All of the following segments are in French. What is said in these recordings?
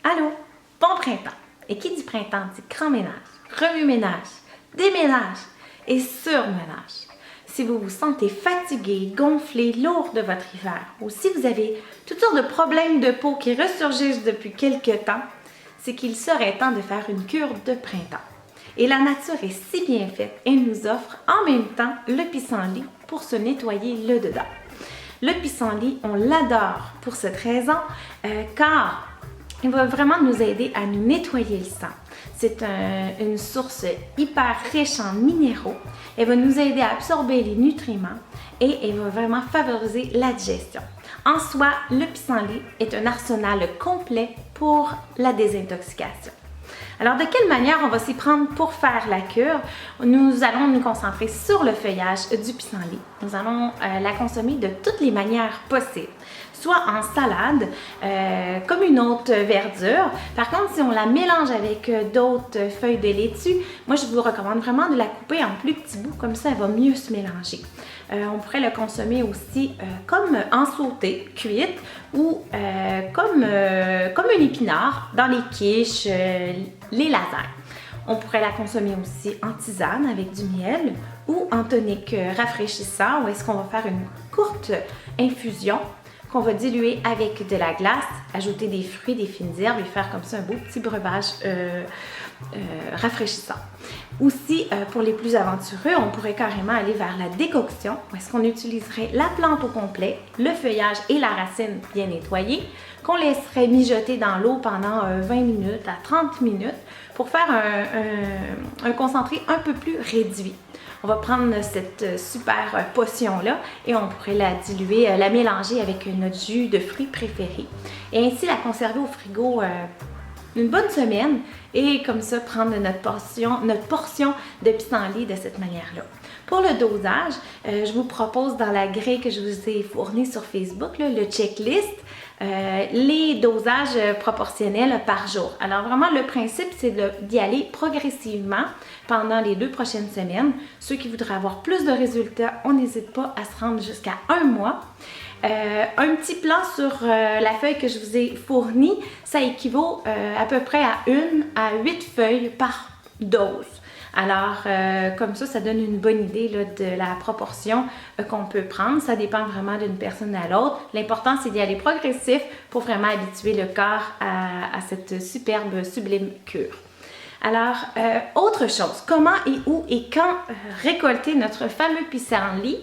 Allô, bon printemps. Et qui dit printemps dit grand ménage, remue-ménage, déménage et surmenage. Si vous vous sentez fatigué, gonflé, lourd de votre hiver, ou si vous avez toutes sortes de problèmes de peau qui ressurgissent depuis quelques temps, c'est qu'il serait temps de faire une cure de printemps. Et la nature est si bien faite, elle nous offre en même temps le pissenlit pour se nettoyer le dedans. Le pissenlit, on l'adore pour cette raison, car il va vraiment nous aider à nous nettoyer le sang. C'est une source hyper riche en minéraux. Elle va nous aider à absorber les nutriments et elle va vraiment favoriser la digestion. En soi, le pissenlit est un arsenal complet pour la désintoxication. Alors, de quelle manière on va s'y prendre pour faire la cure? Nous allons nous concentrer sur le feuillage du pissenlit. Nous allons la consommer de toutes les manières possibles, soit en salade, comme une autre verdure. Par contre, si on la mélange avec d'autres feuilles de laitue, moi je vous recommande vraiment de la couper en plus petits bouts, comme ça elle va mieux se mélanger. On pourrait le consommer aussi comme en sauté, cuite, ou comme un épinard dans les quiches, les lasagnes. On pourrait la consommer aussi en tisane avec du miel ou en tonique rafraîchissant, où est-ce qu'on va faire une courte infusion qu'on va diluer avec de la glace, ajouter des fruits, des fines herbes et faire comme ça un beau petit breuvage rafraîchissant. Aussi, pour les plus aventureux, on pourrait carrément aller vers la décoction, où est-ce qu'on utiliserait la plante au complet, le feuillage et la racine bien nettoyés, qu'on laisserait mijoter dans l'eau pendant 20 minutes à 30 minutes pour faire un concentré un peu plus réduit. On va prendre cette super potion-là et on pourrait la diluer, la mélanger avec notre jus de fruits préféré. Et ainsi la conserver au frigo une bonne semaine et comme ça prendre notre portion de pissenlit de cette manière-là. Pour le dosage, je vous propose dans la grille que je vous ai fournie sur Facebook, là, le checklist, les dosages proportionnels par jour. Alors vraiment, le principe, c'est d'y aller progressivement pendant les 2 prochaines semaines. Ceux qui voudraient avoir plus de résultats, on n'hésite pas à se rendre jusqu'à 1 mois. Un petit plan sur la feuille que je vous ai fournie, ça équivaut à peu près à 1 à 8 feuilles par dose. Alors, comme ça donne une bonne idée là, de la proportion qu'on peut prendre. Ça dépend vraiment d'une personne à l'autre. L'important, c'est d'y aller progressif pour vraiment habituer le corps à cette superbe, sublime cure. Alors, autre chose, comment et où et quand récolter notre fameux pissenlit?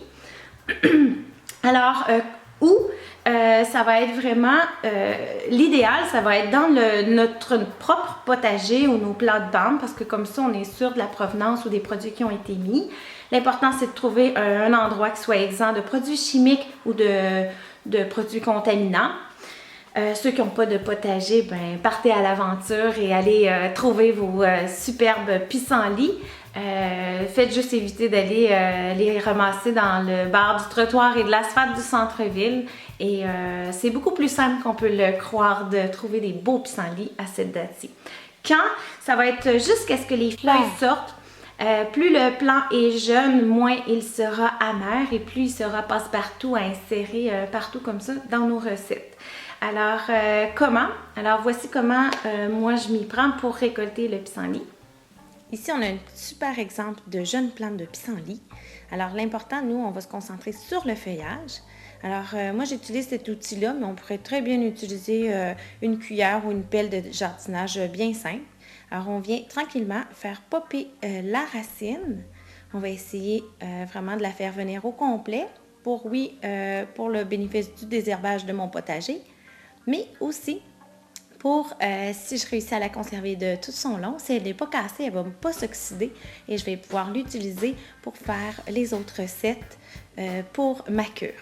Alors, ça va être vraiment, l'idéal, ça va être dans notre propre potager ou nos plates-bandes parce que comme ça, on est sûr de la provenance ou des produits qui ont été mis. L'important, c'est de trouver un endroit qui soit exempt de produits chimiques ou de produits contaminants. Ceux qui n'ont pas de potager, ben, partez à l'aventure et allez trouver vos superbes pissenlits. Faites juste éviter d'aller les ramasser dans le bord du trottoir et de l'asphalte du centre-ville. Et c'est beaucoup plus simple qu'on peut le croire de trouver des beaux pissenlits à cette date-ci. Quand? Ça va être jusqu'à ce que les feuilles sortent. Plus le plant est jeune, moins il sera amer et plus il sera passe-partout à insérer partout comme ça dans nos recettes. Alors, comment? Alors, voici comment moi je m'y prends pour récolter le pissenlit. Ici, on a un super exemple de jeunes plantes de pissenlit. Alors, l'important, nous, on va se concentrer sur le feuillage. Alors, moi, j'utilise cet outil-là, mais on pourrait très bien utiliser une cuillère ou une pelle de jardinage bien simple. Alors, on vient tranquillement faire popper la racine. On va essayer vraiment de la faire venir au complet pour le bénéfice du désherbage de mon potager, mais aussi pour, si je réussis à la conserver de tout son long, si elle n'est pas cassée, elle ne va pas s'oxyder et je vais pouvoir l'utiliser pour faire les autres recettes pour ma cure.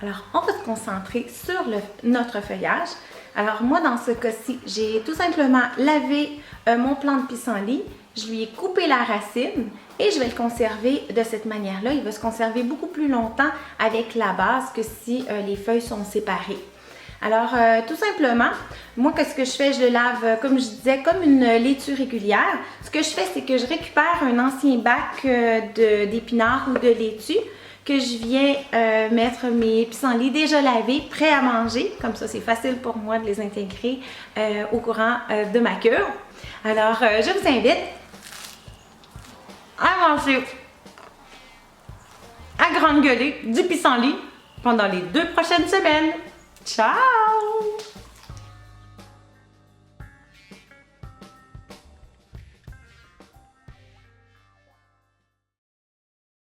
Alors, on va se concentrer sur notre feuillage. Alors, moi, dans ce cas-ci, j'ai tout simplement lavé mon plant de pissenlit, je lui ai coupé la racine et je vais le conserver de cette manière-là. Il va se conserver beaucoup plus longtemps avec la base que si les feuilles sont séparées. Alors, tout simplement, moi, qu'est-ce que je fais? Je le lave, comme je disais, comme une laitue régulière. Ce que je fais, c'est que je récupère un ancien bac d'épinards ou de laitue que je viens mettre mes pissenlits déjà lavés, prêts à manger. Comme ça, c'est facile pour moi de les intégrer au courant de ma cure. Alors, je vous invite à manger, à grande gueuler du pissenlit pendant les 2 prochaines semaines. Ciao!